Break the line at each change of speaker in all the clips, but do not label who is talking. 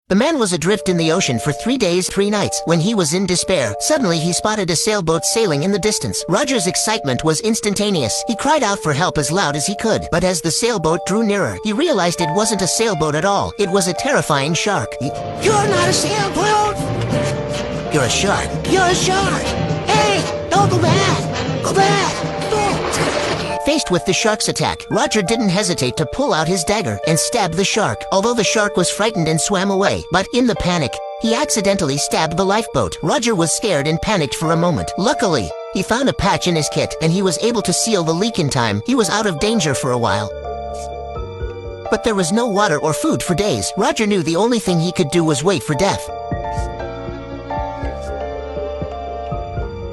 The man was adrift in the ocean for 3 days, 3 nights. When he was in despair, suddenly he spotted a sailboat sailing in the distance. Roger's excitement was instantaneous. He cried out for help as loud as he could. But as the sailboat drew nearer, he realized it wasn't a sailboat at all. It was a terrifying shark.
You're not a sailboat!
You're a shark.
You're a shark! Hey! Don't go back! Go back!
Faced with the shark's attack, Roger didn't hesitate to pull out his dagger and stab the shark, although the shark was frightened and swam away. But in the panic, he accidentally stabbed the lifeboat. Roger was scared and panicked for a moment. Luckily, he found a patch in his kit and he was able to seal the leak in time. He was out of danger for a while. But there was no water or food for days. Roger knew the only thing he could do was wait for death.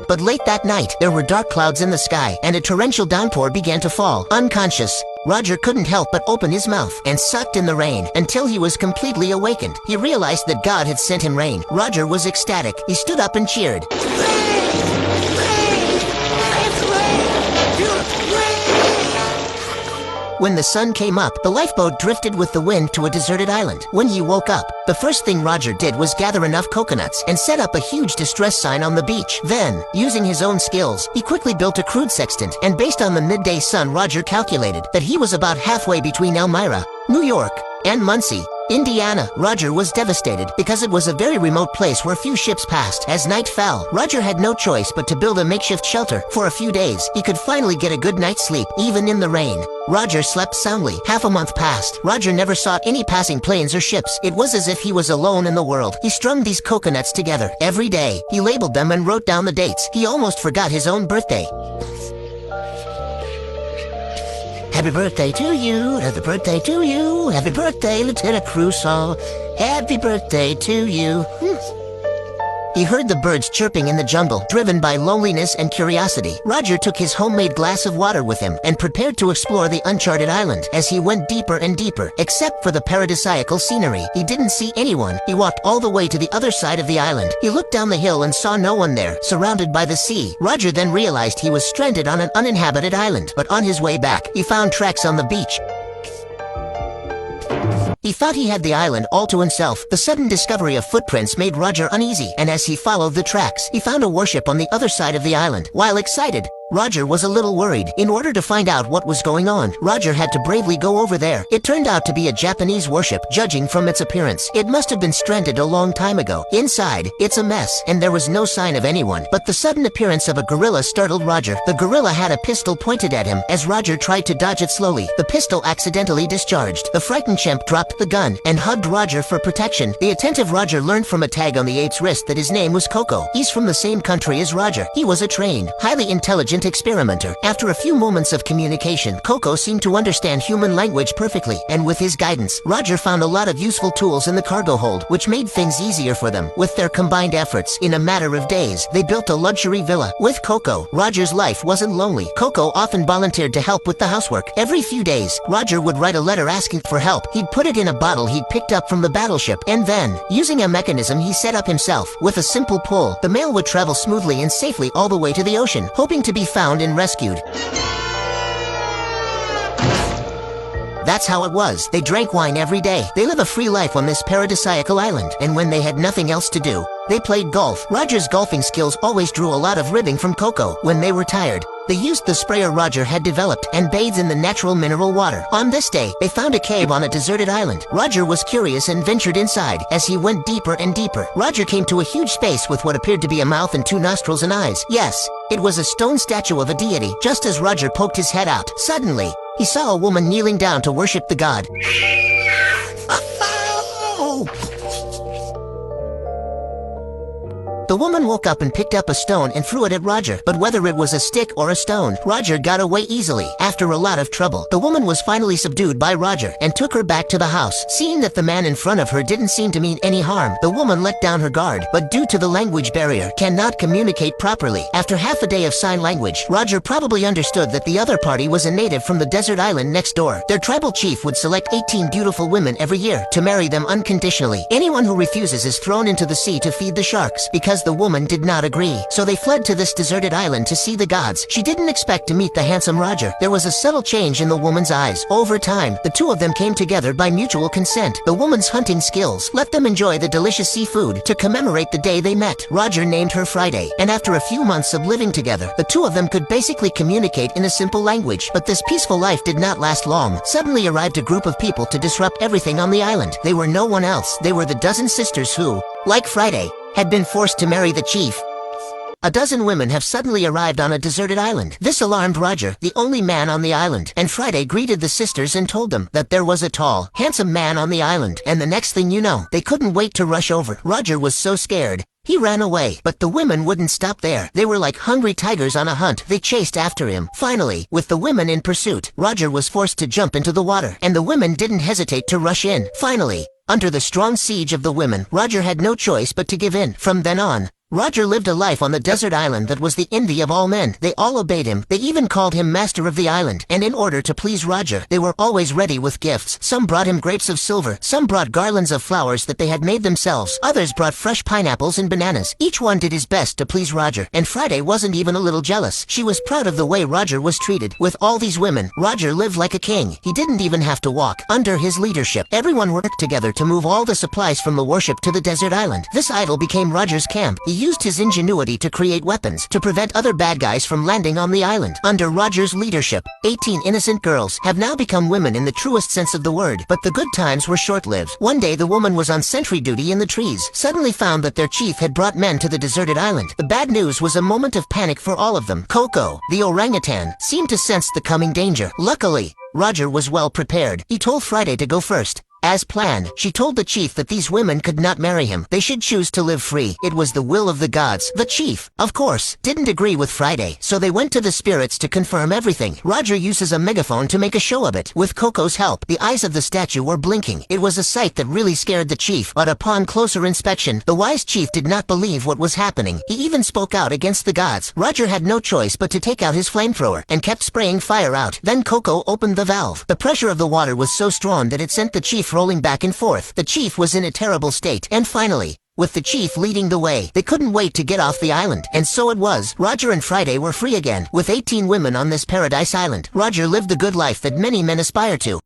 But late that night, there were dark clouds in the sky, and a torrential downpour began to fall. Unconscious, Roger couldn't help but open his mouth and sucked in the rain until he was completely awakened. He realized that God had sent him rain. Roger was ecstatic. He stood up and cheered. When the sun came up, the lifeboat drifted with the wind to a deserted island. When he woke up, the first thing Roger did was gather enough coconuts and set up a huge distress sign on the beach. Then, using his own skills, he quickly built a crude sextant, and based on the midday sun, Roger calculated that he was about halfway between Elmira, New York, and Muncie, Indiana. Roger was devastated because it was a very remote place where few ships passed. As night fell, Roger had no choice but to build a makeshift shelter. For a few days, he could finally get a good night's sleep, even in the rain. Roger slept soundly. Half a month passed. Roger never saw any passing planes or ships. It was as if he was alone in the world. He strung these coconuts together. Every day, he labeled them and wrote down the dates. He almost forgot his own birthday. Happy birthday to you, happy birthday to you, happy birthday, Lieutenant Crusoe, happy birthday to you. He heard the birds chirping in the jungle, driven by loneliness and curiosity. Roger took his homemade glass of water with him and prepared to explore the uncharted island. As he went deeper and deeper, except for the paradisiacal scenery, he didn't see anyone. He walked all the way to the other side of the island. He looked down the hill and saw no one there, surrounded by the sea. Roger then realized he was stranded on an uninhabited island. But on his way back, he found tracks on the beach. He thought he had the island all to himself. The sudden discovery of footprints made Roger uneasy, and as he followed the tracks, he found a warship on the other side of the island. While excited, Roger was a little worried. In order to find out what was going on, Roger had to bravely go over there. It turned out to be a Japanese warship, judging from its appearance. It must have been stranded a long time ago. Inside, it's a mess, and there was no sign of anyone. But the sudden appearance of a gorilla startled Roger. The gorilla had a pistol pointed at him. As Roger tried to dodge it slowly, the pistol accidentally discharged. The frightened chimp dropped the gun and hugged Roger for protection. The attentive Roger learned from a tag on the ape's wrist that his name was Coco. He's from the same country as Roger. He was a trained, highly intelligent experimenter. After a few moments of communication, Coco seemed to understand human language perfectly, and with his guidance, Roger found a lot of useful tools in the cargo hold, which made things easier for them. With their combined efforts, in a matter of days, they built a luxury villa. With Coco, Roger's life wasn't lonely. Coco often volunteered to help with the housework. Every few days, Roger would write a letter asking for help. He'd put it in a bottle he'd picked up from the battleship, and then, using a mechanism he set up himself, with a simple pull, the mail would travel smoothly and safely all the way to the ocean, hoping to be found and rescued. That's how it was. They drank wine every day. They live a free life on this paradisiacal island, and when they had nothing else to do, they played golf. Roger's golfing skills always drew a lot of ribbing from Coco. When they were tired, they used the sprayer Roger had developed and bathed in the natural mineral water. On this day, they found a cave on a deserted island. Roger was curious and ventured inside. As he went deeper and deeper, Roger came to a huge space with what appeared to be a mouth and 2 nostrils and eyes. Yes, it was a stone statue of a deity. Just as Roger poked his head out, suddenly, he saw a woman kneeling down to worship the god. The woman woke up and picked up a stone and threw it at Roger, but whether it was a stick or a stone, Roger got away easily. After a lot of trouble, the woman was finally subdued by Roger and took her back to the house. Seeing that the man in front of her didn't seem to mean any harm, the woman let down her guard, but due to the language barrier, cannot communicate properly. After half a day of sign language, Roger probably understood that the other party was a native from the desert island next door. Their tribal chief would select 18 beautiful women every year to marry them unconditionally. Anyone who refuses is thrown into the sea to feed the sharks. Because the woman did not agree, so they fled to this deserted island to see the gods. She didn't expect to meet the handsome Roger. There was a subtle change in the woman's eyes. Over time, the two of them came together by mutual consent. The woman's hunting skills let them enjoy the delicious seafood. To commemorate the day they met, Roger named her Friday, and after a few months of living together, the two of them could basically communicate in a simple language. But this peaceful life did not last long. Suddenly arrived a group of people to disrupt everything on the island. They were no one else. They were the dozen sisters who, like Friday, had been forced to marry the chief. A dozen women have suddenly arrived on a deserted island. This alarmed Roger, the only man on the island, and Friday greeted the sisters and told them that there was a tall, handsome man on the island, and the next thing you know, they couldn't wait to rush over. Roger was so scared. He ran away, but the women wouldn't stop there. They were like hungry tigers on a hunt. They chased after him. Finally, with the women in pursuit, Roger was forced to jump into the water, and the women didn't hesitate to rush in. Finally, under the strong siege of the women, Roger had no choice but to give in. From then on, Roger lived a life on the desert island that was the envy of all men. They all obeyed him. They even called him master of the island. And in order to please Roger, they were always ready with gifts. Some brought him grapes of silver. Some brought garlands of flowers that they had made themselves. Others brought fresh pineapples and bananas. Each one did his best to please Roger. And Friday wasn't even a little jealous. She was proud of the way Roger was treated. With all these women, Roger lived like a king. He didn't even have to walk. Under his leadership, everyone worked together to move all the supplies from the worship to the desert island. This idol became Roger's camp. He used his ingenuity to create weapons to prevent other bad guys from landing on the island. Under Roger's leadership, 18 innocent girls have now become women in the truest sense of the word. But the good times were short-lived. One day the woman was on sentry duty in the trees, suddenly found that their chief had brought men to the deserted island. The bad news was a moment of panic for all of them. Coco, the orangutan, seemed to sense the coming danger. Luckily, Roger was well prepared. He told Friday to go first. As planned, she told the chief that these women could not marry him. They should choose to live free. It was the will of the gods. The chief, of course, didn't agree with Friday, so they went to the spirits to confirm everything. Roger uses a megaphone to make a show of it. With Coco's help, the eyes of the statue were blinking. It was a sight that really scared the chief, but upon closer inspection, the wise chief did not believe what was happening. He even spoke out against the gods. Roger had no choice but to take out his flamethrower and kept spraying fire out. Then Coco opened the valve. The pressure of the water was so strong that it sent the chief rolling back and forth. The chief was in a terrible state. And finally, with the chief leading the way, they couldn't wait to get off the island. And so it was. Roger and Friday were free again. With 18 women on this paradise island, Roger lived the good life that many men aspire to.